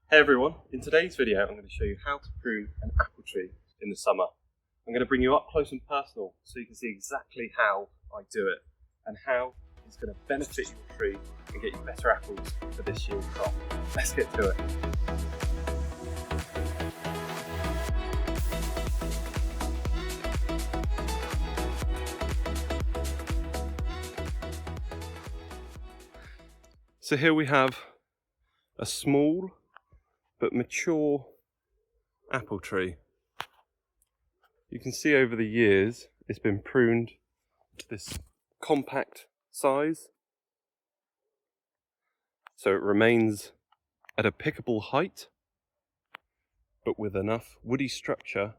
Hey everyone, in today's video I'm going to show you how to prune an apple tree in the summer. I'm going to bring you up close and personal so you can see exactly how I do it and how it's going to benefit your tree and get you better apples for this year's crop. Let's get to it. So here we have a small but mature apple tree. You can see over the years it's been pruned to this compact size, so it remains at a pickable height but with enough woody structure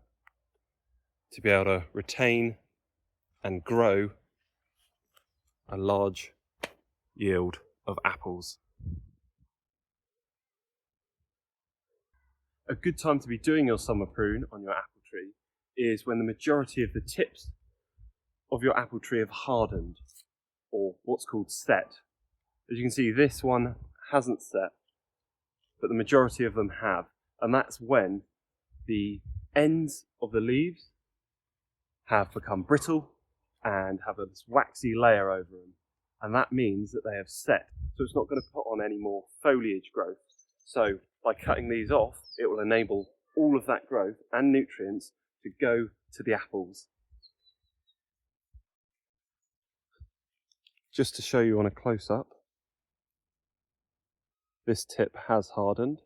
to be able to retain and grow a large yield of apples. A good time to be doing your summer prune on your apple tree is when the majority of the tips of your apple tree have hardened, or what's called set. As you can see, this one hasn't set, but the majority of them have, and that's when the ends of the leaves have become brittle and have this waxy layer over them, and that means that they have set, so it's not going to put on any more foliage growth. So by cutting these off, it will enable all of that growth and nutrients to go to the apples. Just to show you on a close-up, this tip has hardened,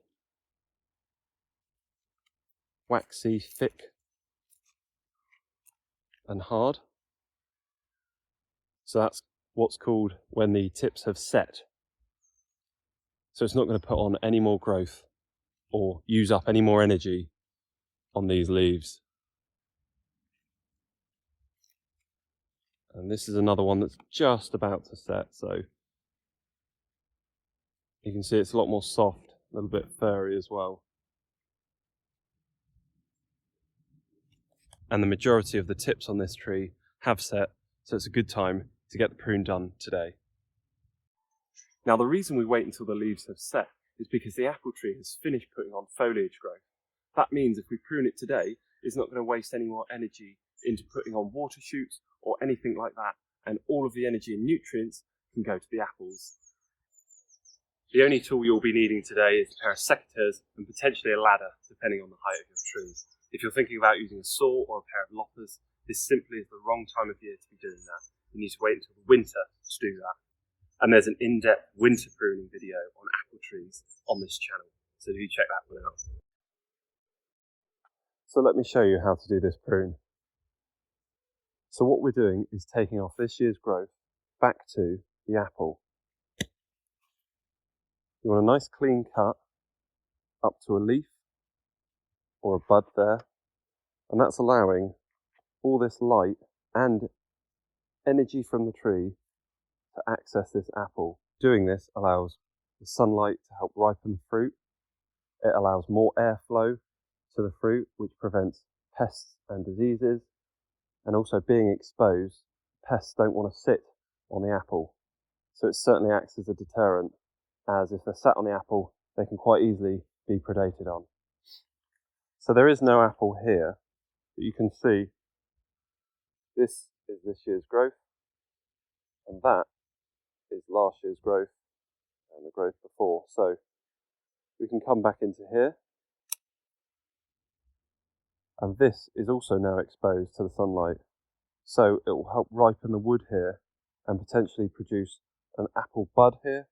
waxy, thick and hard. So that's what's called when the tips have set. So it's not going to put on any more growth or use up any more energy on these leaves. And this is another one that's just about to set, so you can see it's a lot more soft, a little bit furry as well. And the majority of the tips on this tree have set, so it's a good time to get the prune done today. Now the reason we wait until the leaves have set is because the apple tree has finished putting on foliage growth. That means if we prune it today, it's not going to waste any more energy into putting on water shoots or anything like that, and all of the energy and nutrients can go to the apples. The only tool you'll be needing today is a pair of secateurs and potentially a ladder, depending on the height of your trees. If you're thinking about using a saw or a pair of loppers, this simply is the wrong time of year to be doing that. You need to wait until the winter to do that. And there's an in-depth winter pruning video on apple trees on this channel, so do check that one out. So let me show you how to do this prune. So what we're doing is taking off this year's growth back to the apple. You want a nice clean cut up to a leaf or a bud there, and that's allowing all this light and energy from the tree to access this apple. Doing this allows the sunlight to help ripen the fruit. It allows more airflow to the fruit, which prevents pests and diseases. And also being exposed, pests don't want to sit on the apple. So it certainly acts as a deterrent, as if they're sat on the apple, they can quite easily be predated on. So there is no apple here, but you can see this is this year's growth, and that is last year's growth and the growth before. So we can come back into here, and this is also now exposed to the sunlight. So it will help ripen the wood here and potentially produce an apple bud here,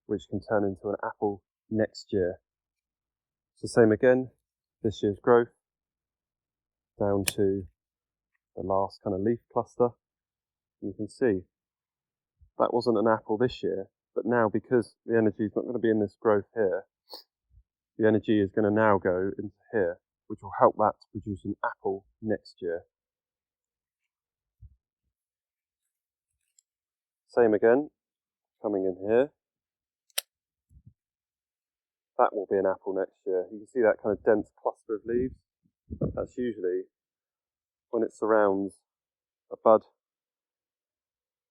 which can turn into an apple next year. So same again, this year's growth down to the last kind of leaf cluster. And you can see that wasn't an apple this year, but now because the energy is not going to be in this growth here, the energy is going to now go into here, which will help that to produce an apple next year. Same again, coming in here. That will be an apple next year. You can see that kind of dense cluster of leaves. That's usually when it surrounds a bud,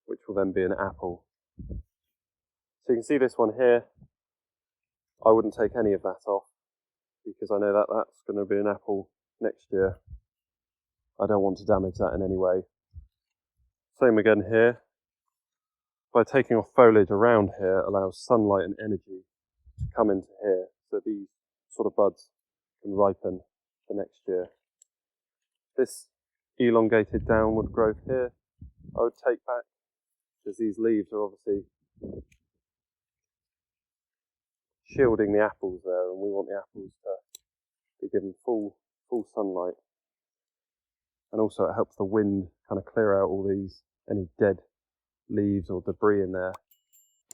which will then be an apple. So you can see this one here, I wouldn't take any of that off because I know that that's going to be an apple next year. I don't want to damage that in any way. Same again here. By taking off foliage around here allows sunlight and energy to come into here so these sort of buds can ripen for next year. This elongated downward growth here I would take back because these leaves are obviously shielding the apples there, and we want the apples to be given full sunlight. And also it helps the wind kind of clear out all these, any dead leaves or debris in there,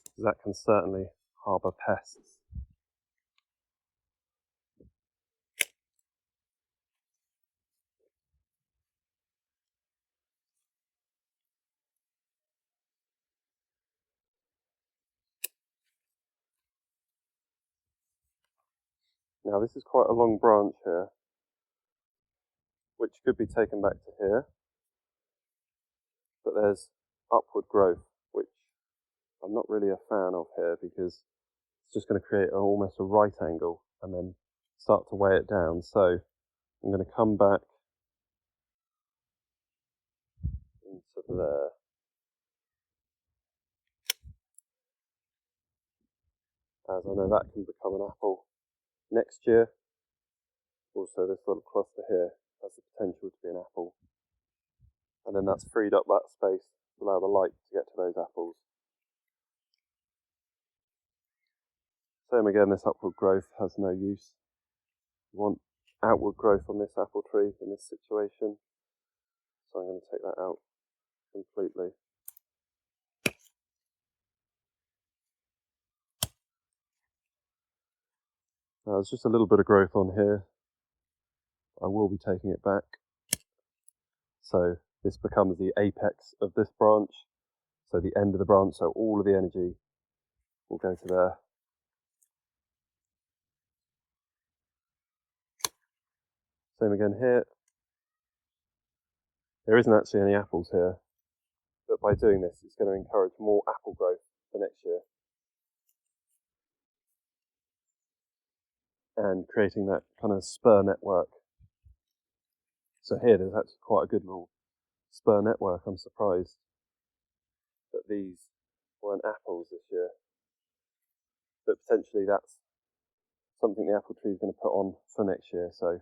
because that can certainly harbour pests. Now this is quite a long branch here, which could be taken back to here, but there's upward growth, which I'm not really a fan of here because it's just going to create almost a right angle and then start to weigh it down. So I'm going to come back into there. As I know that can become an apple next year. Also this little cluster here has the potential to be an apple. And then that's freed up that space to allow the light to get to those apples. Same again, this upward growth has no use. We want outward growth on this apple tree in this situation. So I'm going to take that out completely. Now there's just a little bit of growth on here. I will be taking it back. So this becomes the apex of this branch. So the end of the branch, so all of the energy will go to there. Same again here. There isn't actually any apples here, but by doing this, it's going to encourage more apple growth for next year. And creating that kind of spur network. So here there's actually quite a good little spur network. I'm surprised that these weren't apples this year. But potentially that's something the apple tree is going to put on for next year. So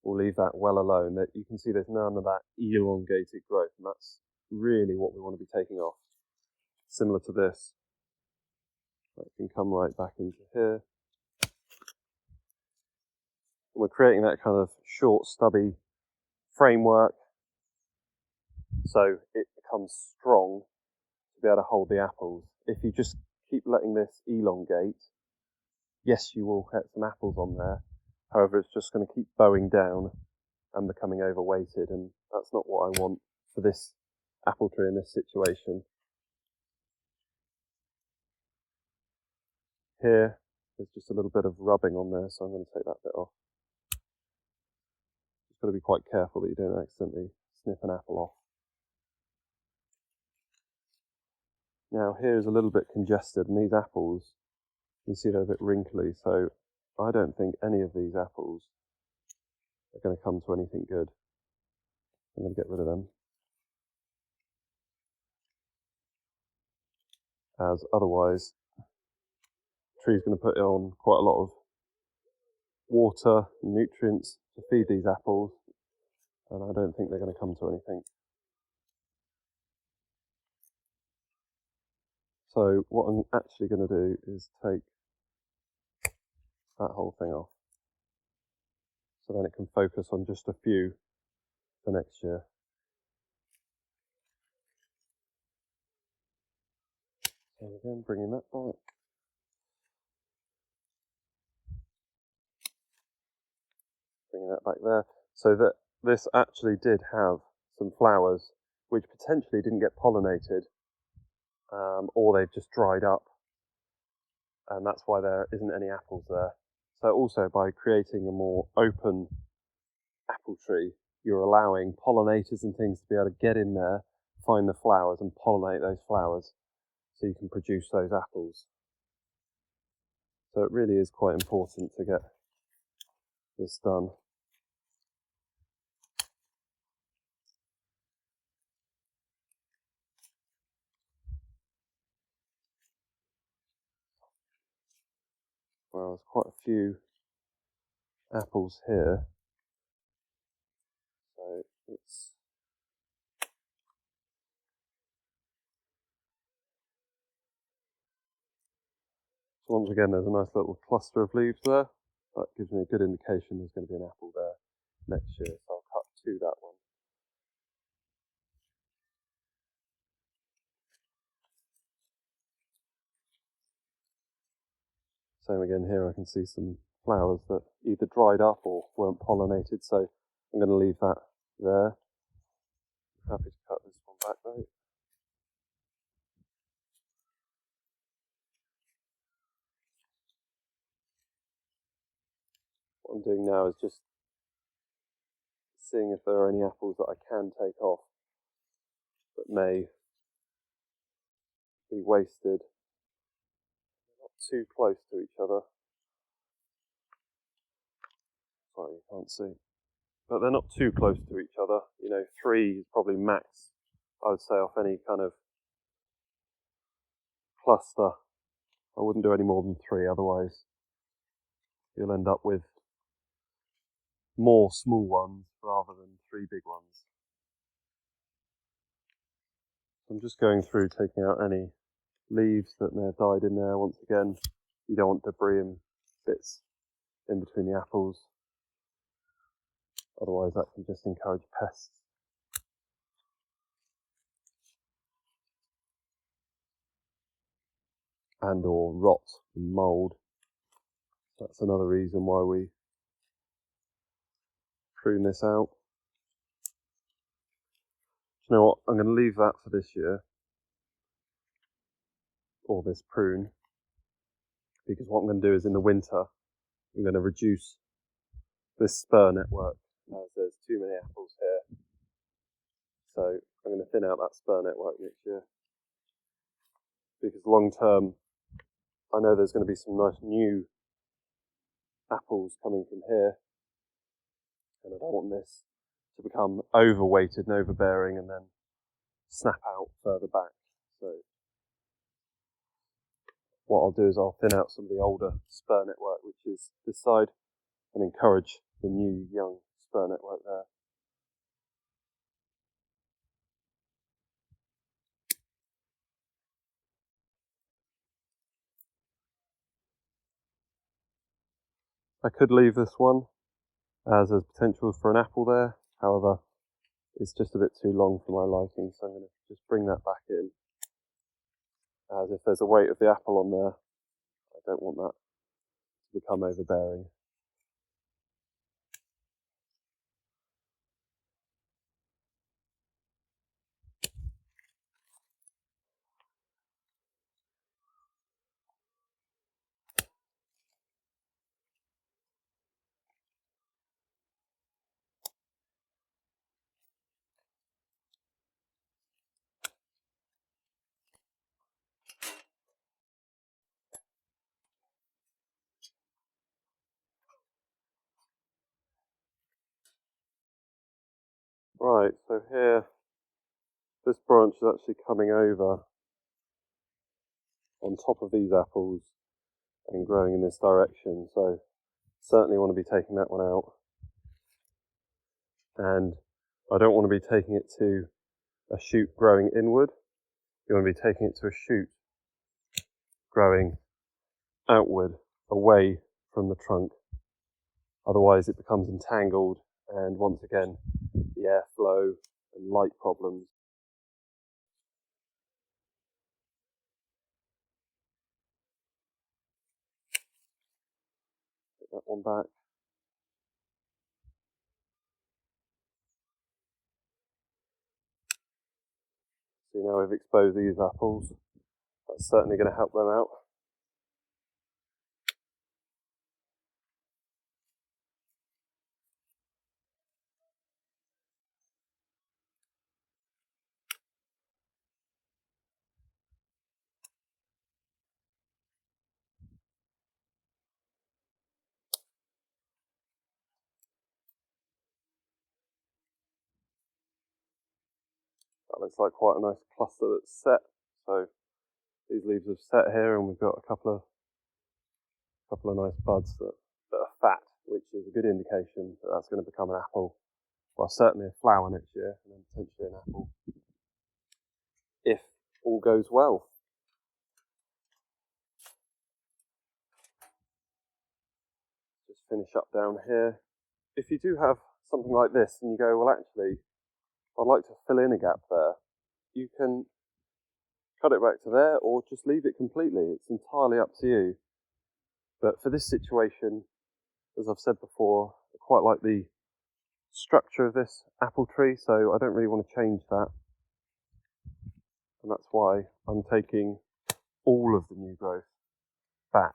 we'll leave that well alone. That you can see there's none of that elongated growth, and that's really what we want to be taking off. Similar to this. That can come right back into here. And we're creating that kind of short, stubby framework so it becomes strong to be able to hold the apples. If you just keep letting this elongate, yes, you will get some apples on there. However, it's just going to keep bowing down and becoming overweighted, and that's not what I want for this apple tree in this situation. Here, there's just a little bit of rubbing on there, so I'm going to take that bit off. You've got to be quite careful that you don't accidentally snip an apple off. Now here's a little bit congested, and these apples, you see they're a bit wrinkly, so I don't think any of these apples are going to come to anything good. I'm going to get rid of them, as otherwise the tree's going to put on quite a lot of water and nutrients to feed these apples, and I don't think they're going to come to anything. So what I'm actually going to do is take that whole thing off, so then it can focus on just a few for next year. So again, bringing that back. Bringing that back there, so that this actually did have some flowers which potentially didn't get pollinated, or they've just dried up, and that's why there isn't any apples there. So also by creating a more open apple tree, you're allowing pollinators and things to be able to get in there, find the flowers and pollinate those flowers so you can produce those apples. So it really is quite important to get this done. Well, there's quite a few apples here, so it's once again there's a nice little cluster of leaves there. That gives me a good indication there's going to be an apple there next year, so I'll cut to that one. Same again here, I can see some flowers that either dried up or weren't pollinated, so I'm going to leave that there. I'm happy to cut this one back though. What I'm doing now is just seeing if there are any apples that I can take off that may be wasted. Not too close to each other. Sorry, you can't see. But they're not too close to each other. You know, 3 is probably max, I would say, off any kind of cluster. I wouldn't do any more than 3, otherwise you'll end up with more small ones rather than 3 big ones. I'm just going through taking out any leaves that may have died in there. Once again, you don't want debris and bits in between the apples, otherwise that can just encourage pests. And or rot and mould. That's another reason why we prune this out. Do you know what? I'm going to leave that for this year, or this prune, because what I'm going to do is in the winter I'm going to reduce this spur network as there's too many apples here. So I'm going to thin out that spur network next year, because long term I know there's going to be some nice new apples coming from here, and I don't want this to become overweighted and overbearing and then snap out further back. So what I'll do is I'll thin out some of the older spur network, which is this side, and encourage the new young spur network there. I could leave this one as there's potential for an apple there, however it's just a bit too long for my liking, so I'm going to just bring that back in, as if there's a weight of the apple on there, I don't want that to become overbearing. Right, so here, this branch is actually coming over on top of these apples and growing in this direction, so certainly want to be taking that one out. And I don't want to be taking it to a shoot growing inward. You want to be taking it to a shoot growing outward, away from the trunk. Otherwise it becomes entangled, and once again the airflow and light problems. Put that one back. See, now we've exposed these apples. That's certainly going to help them out. That looks like quite a nice cluster that's set. So these leaves have set here, and we've got a couple of nice buds that are fat, which is a good indication that that's going to become an apple. Well, certainly a flower next year, and then potentially an apple, if all goes well. Just finish up down here. If you do have something like this, and you go, well, actually, I'd like to fill in a gap there, you can cut it back to there, or just leave it completely. It's entirely up to you. But for this situation, as I've said before, I quite like the structure of this apple tree, so I don't really want to change that. And that's why I'm taking all of the new growth back.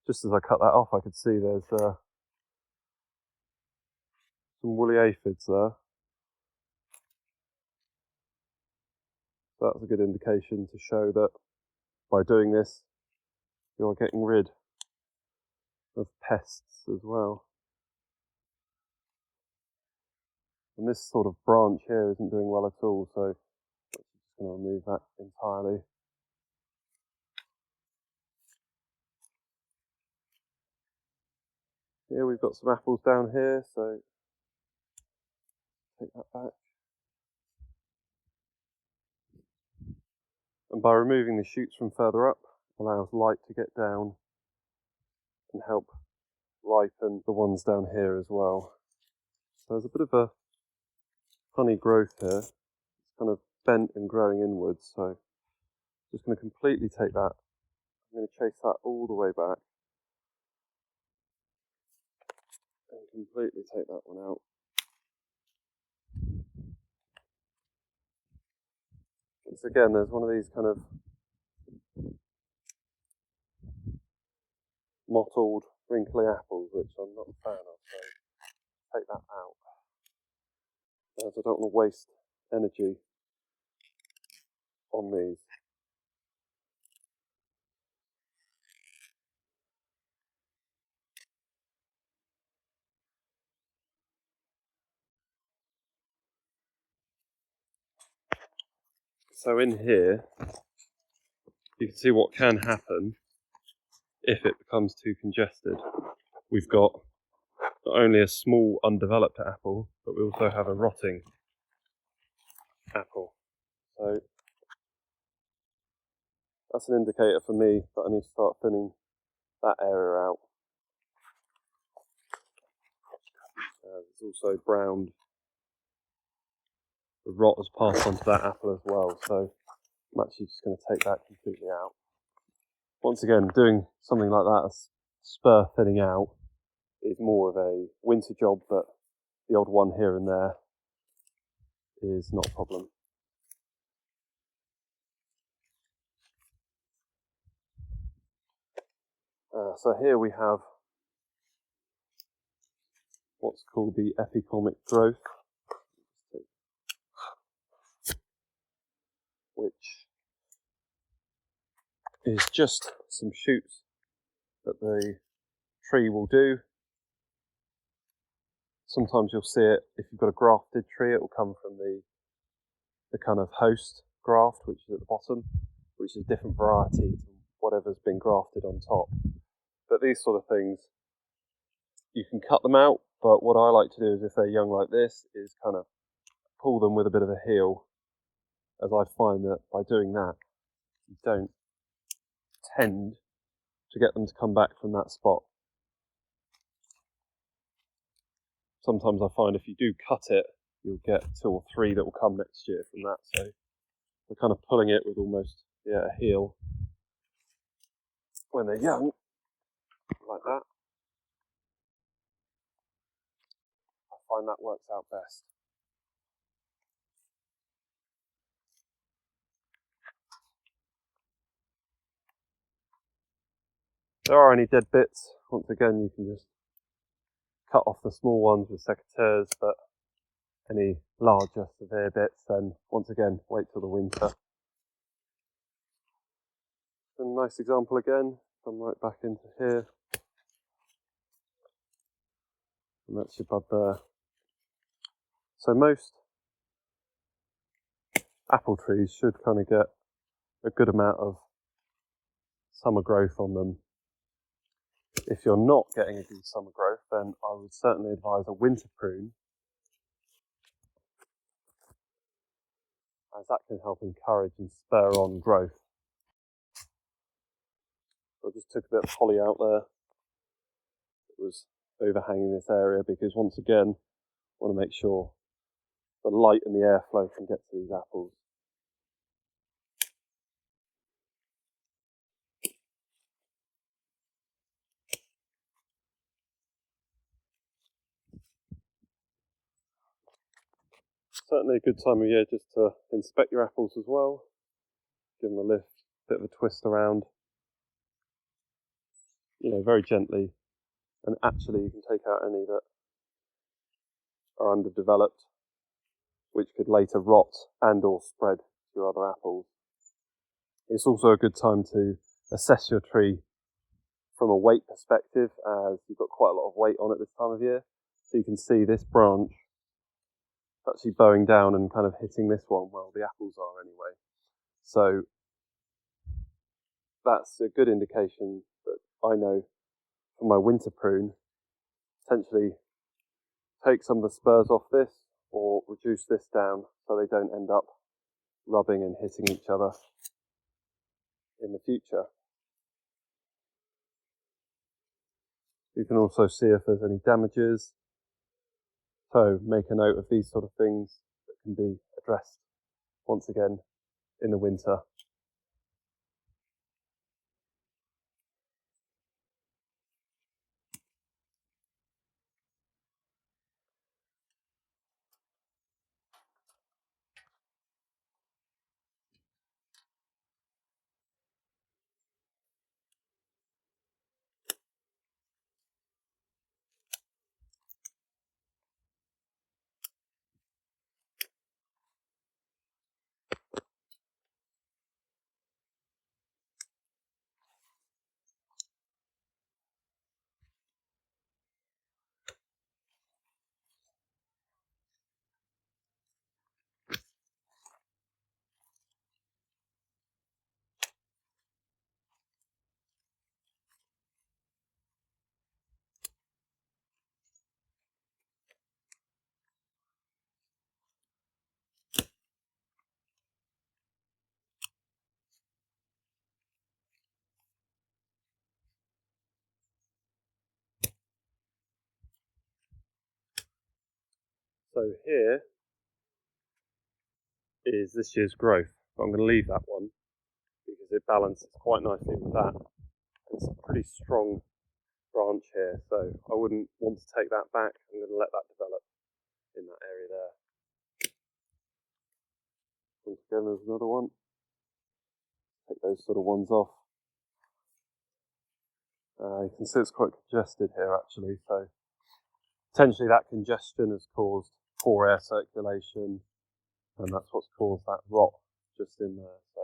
Just as I cut that off, I could see there's some woolly aphids there. So that's a good indication to show that by doing this, you're getting rid of pests as well. And this sort of branch here isn't doing well at all, so I'm just going to remove that entirely. Here we've got some apples down here, so take that back. And by removing the shoots from further up, allows light to get down and help ripen the ones down here as well. So there's a bit of a funny growth here. It's kind of bent and growing inwards, so just going to completely take that. I'm going to chase that all the way back and completely take that one out. Once again, there's one of these kind of mottled, wrinkly apples, which I'm not a fan of, so take that out. As I don't want to waste energy on these. So in here, you can see what can happen if it becomes too congested. We've got not only a small undeveloped apple, but we also have a rotting apple. So that's an indicator for me that I need to start thinning that area out. It's also browned. The rot has passed onto that apple as well, so I'm actually just going to take that completely out. Once again, doing something like that, a spur thinning out, is more of a winter job, but the odd one here and there is not a problem. So here we have what's called the epicomic growth, which is just some shoots that the tree will do. Sometimes you'll see it, if you've got a grafted tree, it will come from the kind of host graft, which is at the bottom, which is a different variety to whatever's been grafted on top. But these sort of things, you can cut them out, but what I like to do is, if they're young like this, is kind of pull them with a bit of a heel, as I find that by doing that, you don't tend to get them to come back from that spot. Sometimes I find if you do cut it, you'll get 2 or 3 that will come next year from that, so we're kind of pulling it with almost a heel when they're young, like that. I find that works out best. If there are any dead bits, once again you can just cut off the small ones with secateurs, but any larger severe bits, then once again wait till the winter. A nice example again, come right back into here, and that's your bud there. So most apple trees should kind of get a good amount of summer growth on them. If you're not getting a good summer growth, then I would certainly advise a winter prune, as that can help encourage and spur on growth. So I just took a bit of holly out there. It was overhanging this area because, once again, I want to make sure the light and the airflow can get to these apples. Certainly a good time of year just to inspect your apples as well. Give them a lift, a bit of a twist around, very gently. And actually you can take out any that are underdeveloped, which could later rot and or spread to your other apples. It's also a good time to assess your tree from a weight perspective, as you've got quite a lot of weight on it this time of year. So you can see this branch actually bowing down and kind of hitting this one where the apples are anyway. So that's a good indication that I know for my winter prune, potentially take some of the spurs off this or reduce this down so they don't end up rubbing and hitting each other in the future. You can also see if there's any damages. So make a note of these sort of things that can be addressed once again in the winter. So here is this year's growth, but I'm going to leave that one because it balances quite nicely with that. It's a pretty strong branch here, so I wouldn't want to take that back. I'm going to let that develop in that area there. Once again, there's another one. Take those sort of ones off. You can see it's quite congested here actually, so potentially that congestion has caused poor air circulation, and that's what's caused that rot just in there. So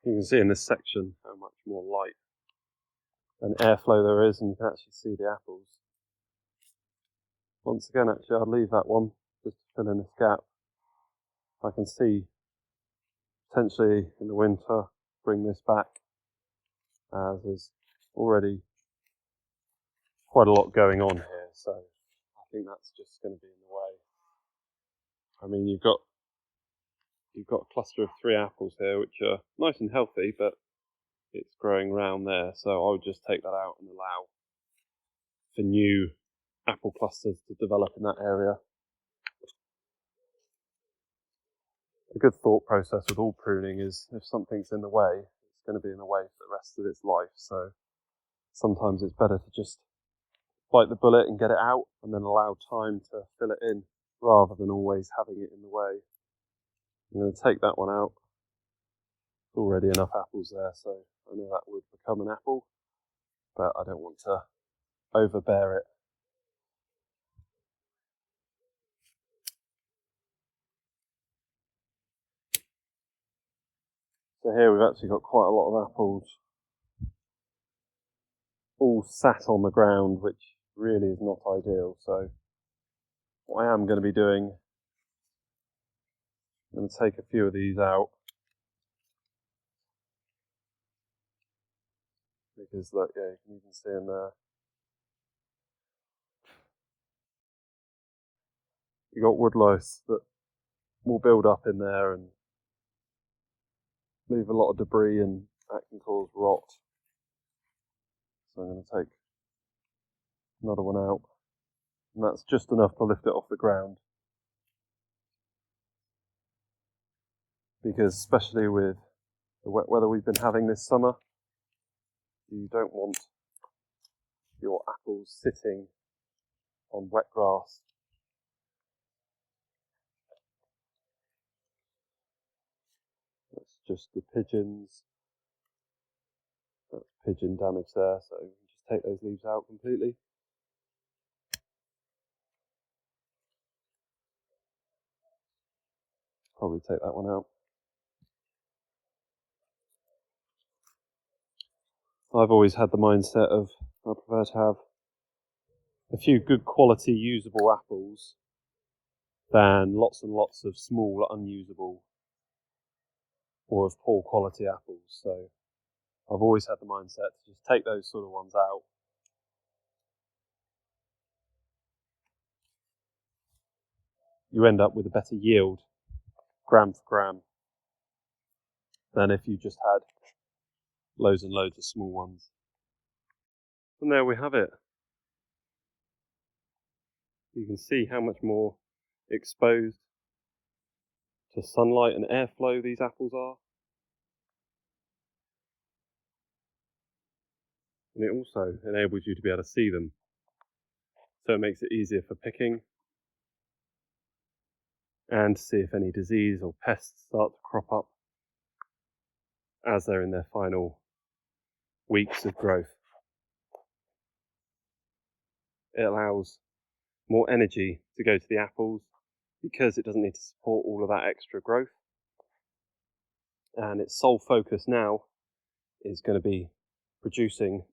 you can see in this section how much more light and airflow there is, and you can actually see the apples. Once again, actually, I'll leave that one just to fill in this gap. I can see potentially in the winter bring this back, as there's already quite a lot going on here, so I think that's just going to be in the way. I mean, you've got a cluster of 3 apples here, which are nice and healthy, but it's growing round there, so I would just take that out and allow for new apple clusters to develop in that area. A good thought process with all pruning is if something's in the way, it's going to be in the way for the rest of its life. So sometimes it's better to just bite the bullet and get it out and then allow time to fill it in rather than always having it in the way. I'm going to take that one out. Already enough apples there, so I know that would become an apple, but I don't want to overbear it. So here we've actually got quite a lot of apples all sat on the ground, which really is not ideal. So what I am going to be doing I'm going to take a few of these out because look, yeah, you can even see in there. You got wood lice that will build up in there and leave a lot of debris, and that can cause rot. So I'm going to take another one out, and that's just enough to lift it off the ground. Because especially with the wet weather we've been having this summer, you don't want your apples sitting on wet grass. That's just the pigeons. That's pigeon damage there, so you just take those leaves out completely. Probably take that one out. I've always had the mindset of I prefer to have a few good quality usable apples than lots and lots of small unusable or of poor quality apples. So I've always had the mindset to just take those sort of ones out. You end up with a better yield, gram for gram, than if you just had loads and loads of small ones. And there we have it. You can see how much more exposed to sunlight and airflow these apples are. And it also enables you to be able to see them. So it makes it easier for picking and to see if any disease or pests start to crop up as they're in their final weeks of growth. It allows more energy to go to the apples because it doesn't need to support all of that extra growth. And its sole focus now is going to be producing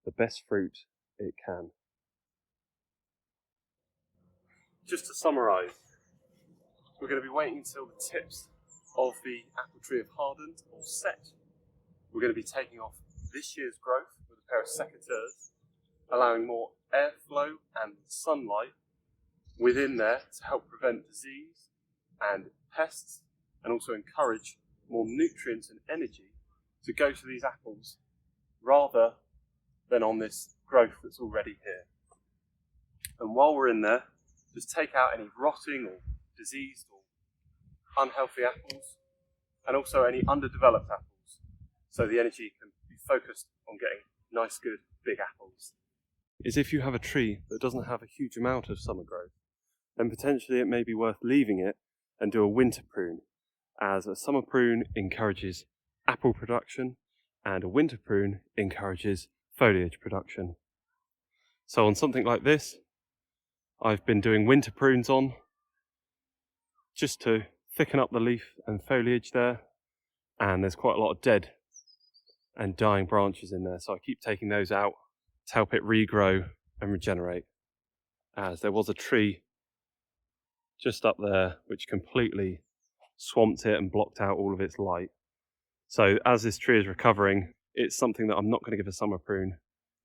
the best fruit it can. Just to summarise, we're going to be waiting until the tips of the apple tree have hardened or set. We're going to be taking off this year's growth with a pair of secateurs, allowing more airflow and sunlight within there to help prevent disease and pests, and also encourage more nutrients and energy to go to these apples rather than on this growth that's already here. And while we're in there, just take out any rotting or diseased or unhealthy apples, and also any underdeveloped apples, so the energy can be focused on getting nice, good, big apples. Is if you have a tree that doesn't have a huge amount of summer growth, then potentially it may be worth leaving it and do a winter prune, as a summer prune encourages apple production and a winter prune encourages foliage production. So on something like this, I've been doing winter prunes on just to thicken up the leaf and foliage there, and there's quite a lot of dead and dying branches in there, so I keep taking those out to help it regrow and regenerate, as there was a tree just up there which completely swamped it and blocked out all of its light. So as this tree is recovering, it's something that I'm not going to give a summer prune,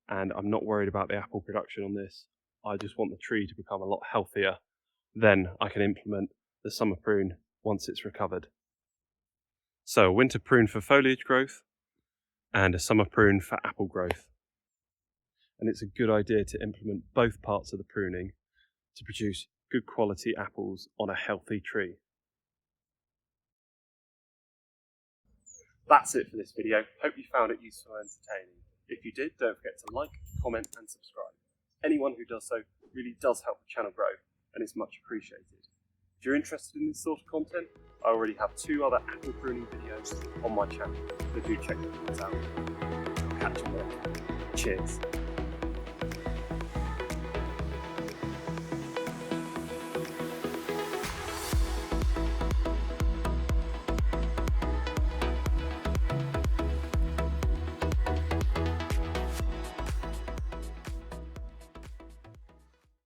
and I'm not worried about the apple production on this. I just want the tree to become a lot healthier. Then I can implement the summer prune once it's recovered. So a winter prune for foliage growth and a summer prune for apple growth. And it's a good idea to implement both parts of the pruning to produce good quality apples on a healthy tree. That's it for this video. Hope you found it useful and entertaining. If you did, don't forget to like, comment and subscribe. Anyone who does so really does help the channel grow, and it's much appreciated. If you're interested in this sort of content, I already have 2 other apple pruning videos on my channel, so do check those out. Catch you later. Cheers.